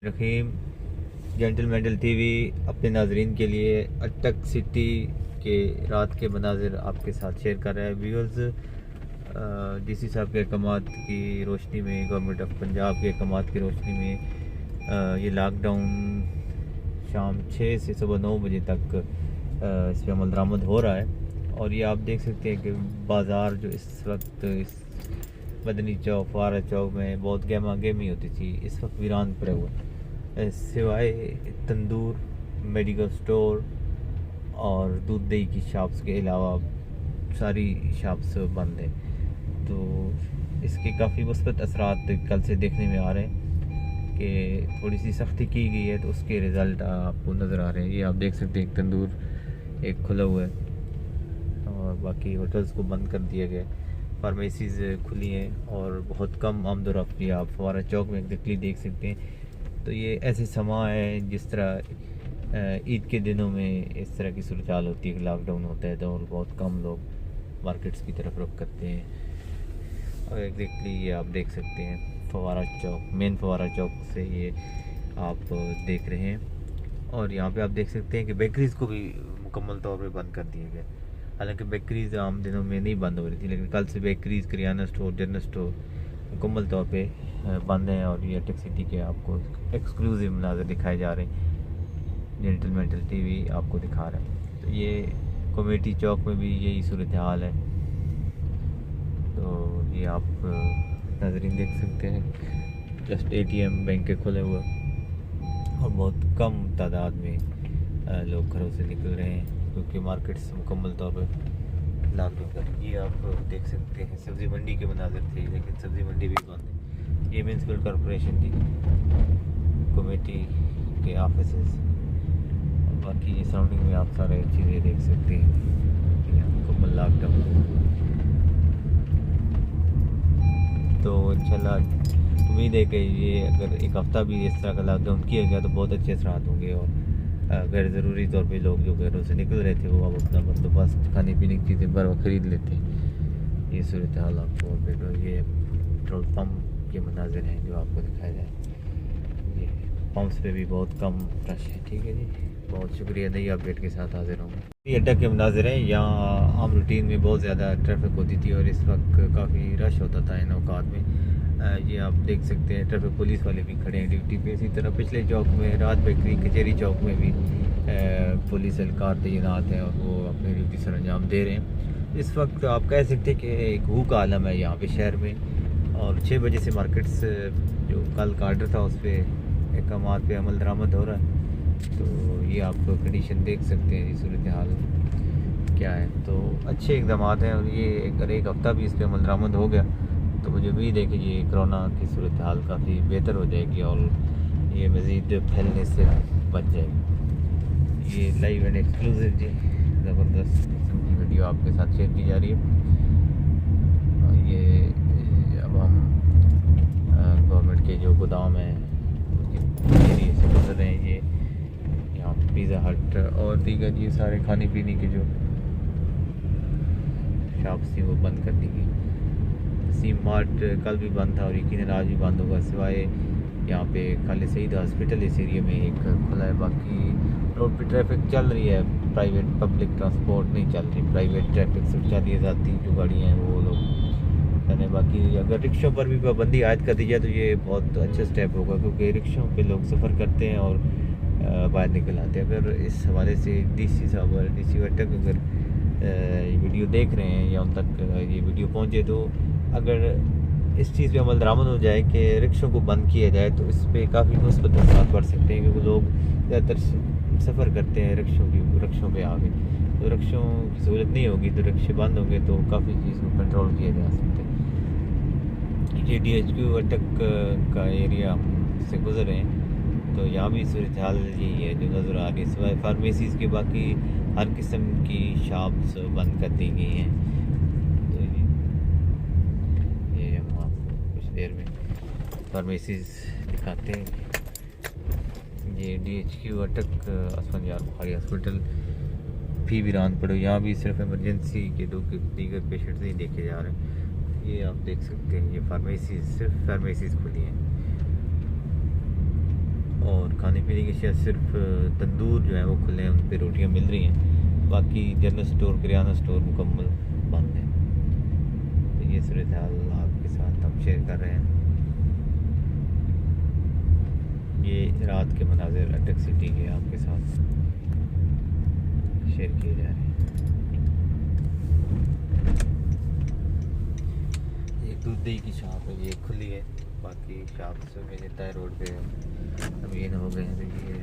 रहीम जेंटलमेंटल TV अपने नाजरीन के लिए अटक सिटी के रात के मनाजिर आपके साथ शेयर कर रहा है। व्यूअर्स, डीसी साहब के अहकामात की रोशनी में, गवर्नमेंट ऑफ पंजाब के अहकामात की रोशनी में ये लॉकडाउन शाम 6 से सुबह 9 बजे तक इस पर अमल दरामद हो रहा है। और ये आप देख सकते हैं कि बाज़ार जो इस वक्त इस मदनी चौक, फवारा चौक में बहुत गहमा गहमी होती थी, इस वक्त वीरान पड़े हुए, सिवाय तंदूर, मेडिकल स्टोर और दूध दही की शॉप्स के अलावा सारी शॉप्स बंद हैं। तो इसके काफ़ी मुस्बत असरात कल से देखने में आ रहे हैं कि थोड़ी सी सख्ती की गई है, तो उसके रिज़ल्ट आपको नज़र आ रहे हैं। ये आप देख सकते हैं, एक तंदूर एक खुला हुआ है और बाकी होटल्स को बंद कर दिया गया, फार्मेसीज़ खुली हैं और बहुत कम आमदोरफ्त आप फवारा चौक में एग्जैक्टली देख सकते हैं। तो ये ऐसे समा है जिस तरह ईद के दिनों में इस तरह की सूरत हाल होती है कि लॉकडाउन होता है तो बहुत कम लोग मार्केट्स की तरफ रुख करते हैं। और एग्जैक्टली ये आप देख सकते हैं फवारा चौक, मेन फवारा चौक से ये आप देख रहे हैं। और यहाँ पे आप देख सकते हैं कि बेकरीज़ को भी मुकम्मल तौर पे बंद कर दिया गया। हालांकि बेकरीज़ आम दिनों में नहीं बंद हो रही थी, लेकिन कल से बेकरीज़, किराना स्टोर, जनरल स्टोर मुकम्मल तौर पे बंद हैं। और ये अटक सिटी के आपको एक्सक्लूसिव मनाज़र दिखाए जा रहे हैं, जेंटलमेंटल टीवी आपको दिखा रहा है। तो ये कमेटी चौक में भी यही सूरत हाल है। तो ये आप नाज़रीन देख सकते हैं, जस्ट एटीएम बैंक के खुले हुए और बहुत कम तादाद में लोग घरों से निकल रहे हैं क्योंकि मार्केट्स मुकम्मल तौर पर लॉकडाउन कर। ये आप देख सकते हैं सब्ज़ी मंडी के मनाज़र थे, लेकिन सब्ज़ी मंडी भी बंद है। ये म्यूनसिपल कॉरपोरेशन की कमेटी के ऑफिस, बाकी ये सराउंडिंग में आप सारे चीज़ें देख सकते हैं। यहाँ मुकम्मल लॉकडाउन। तो इंशाल्लाह उम्मीद है कि ये अगर एक हफ़्ता भी इस तरह का लॉकडाउन किया गया तो बहुत अच्छे असरात होंगे और गैर ज़रूरी तौर पे लोग जो घरों से निकल रहे थे वो अब अपना बंदोबस्त खाने पीने की चीज़ें बर ख़रीद लेते हैं। ये सूरत हाल आपको, और ये पेट्रोल पम्प के मनाजिर हैं जो आपको दिखाया जाए। ये पम्प्स पे भी बहुत कम रश है। ठीक है जी, बहुत शुक्रिया, नई अपडेट के साथ हाजिर हूँ। ये अड्डा के मनाजिर हैं। यहाँ आम रूटीन में बहुत ज़्यादा ट्रैफिक होती थी और इस वक्त काफ़ी रश होता था इन औकात में। ये आप देख सकते हैं ट्रैफिक पुलिस वाले भी खड़े हैं ड्यूटी पे। इसी तरह पिछले चौक में, रात बेकरी कचहरी चौक में भी पुलिस एहलकार तैनात हैं और वो अपनी ड्यूटी सर अंजाम दे रहे हैं। इस वक्त आप कह सकते हैं कि एक भूख का आलम है यहाँ पे शहर में। और 6 बजे से मार्केट्स जो कल का आर्डर था उस पर अहकामात पे अमल दरामद हो रहा है। तो ये आप कंडीशन देख सकते हैं, सूरत हाल क्या है। तो अच्छे इकदाम हैं और ये अगर एक हफ़्ता भी इस पर अमल दरामद हो गया तो मुझे उम्मीद है कि ये कोरोना की सूरत हाल काफ़ी बेहतर हो जाएगी और ये मज़ीद फैलने से बच जाएगी। ये लाइव एंड एक्सक्लूसिव जी ज़बरदस्त किस्म की वीडियो आपके साथ शेयर की जा रही है। और ये अब हम गवर्नमेंट के जो गोदाम हैं उसके एरिए से गुजर रहे हैं। ये यहाँ पिज़्ज़ा हट और दीगर ये सारे खाने पीने के जो शॉप्स थी वो बंद कर दी गई। सीम मार्ट कल भी बंद था और यकीनन आज भी बंद होगा, सिवाय यहाँ पे खालिद सईद हॉस्पिटल इस एरिया में एक खुला है। बाकी रोड पे ट्रैफिक चल रही है, प्राइवेट पब्लिक ट्रांसपोर्ट नहीं चल रही। प्राइवेट ट्रैफिक सिर्फ चली जाती जो गाड़ियाँ हैं वो लोग करने। बाकी अगर रिक्शों पर भी पाबंदी आयद कर दी जाए तो ये बहुत अच्छा स्टेप होगा, क्योंकि रिक्शों पे लोग सफ़र करते हैं और बाहर निकल आते हैं। अगर इस हवाले से डीसी साहब और डीसी अटक अगर ये वीडियो देख रहे हैं या उन तक ये वीडियो पहुँचे तो अगर इस चीज़ पे अमल दरामद हो जाए कि रिक्शों को बंद किया जाए तो इस पर काफ़ी मुस्बत असर पड़ सकते हैं, क्योंकि लोग ज़्यादातर सफ़र करते हैं रिक्शों पे आगे। तो रिक्शों की सहूलत नहीं होगी तो रिक्शे बंद होंगे तो काफ़ी चीज़ को कंट्रोल किया जा सकता है। ये DHQ अटक का एरिया से गुजर रहे हैं तो यहाँ भी सूरत हाल यही है जो नज़र आ रही है, सिवाय फार्मेसीज़ के बाकी हर किस्म की शॉप्स बंद कर दी गई हैं। देर में फार्मेसीज़ दिखाते हैं। ये DHQ अटक असफन यार बुखारी हॉस्पिटल भी वीरान पड़े। यहाँ भी सिर्फ इमरजेंसी के दीगर पेशेंट्स नहीं देखे जा रहे हैं। ये आप देख सकते हैं, ये फार्मेसीज़, सिर्फ फार्मेसीज़ खुली हैं। और खाने पीने की अशिया सिर्फ तंदूर जो है वो खुले हैं, उन पर रोटियां मिल रही हैं, बाकी जनरल स्टोर किराना स्टोर मुकम्मल बंद है। तो ये सूरत हाल आपके साथ हम शेयर कर रहे हैं। ये रात के मनाजिर अटक सिटी के आपके साथ शेयर किए जा रहे हैं। ये दूध दही की शॉप है, ये खुली है, बाकी शॉप से मेरे तय रोड पे अमीन हो गए हैं। तो ये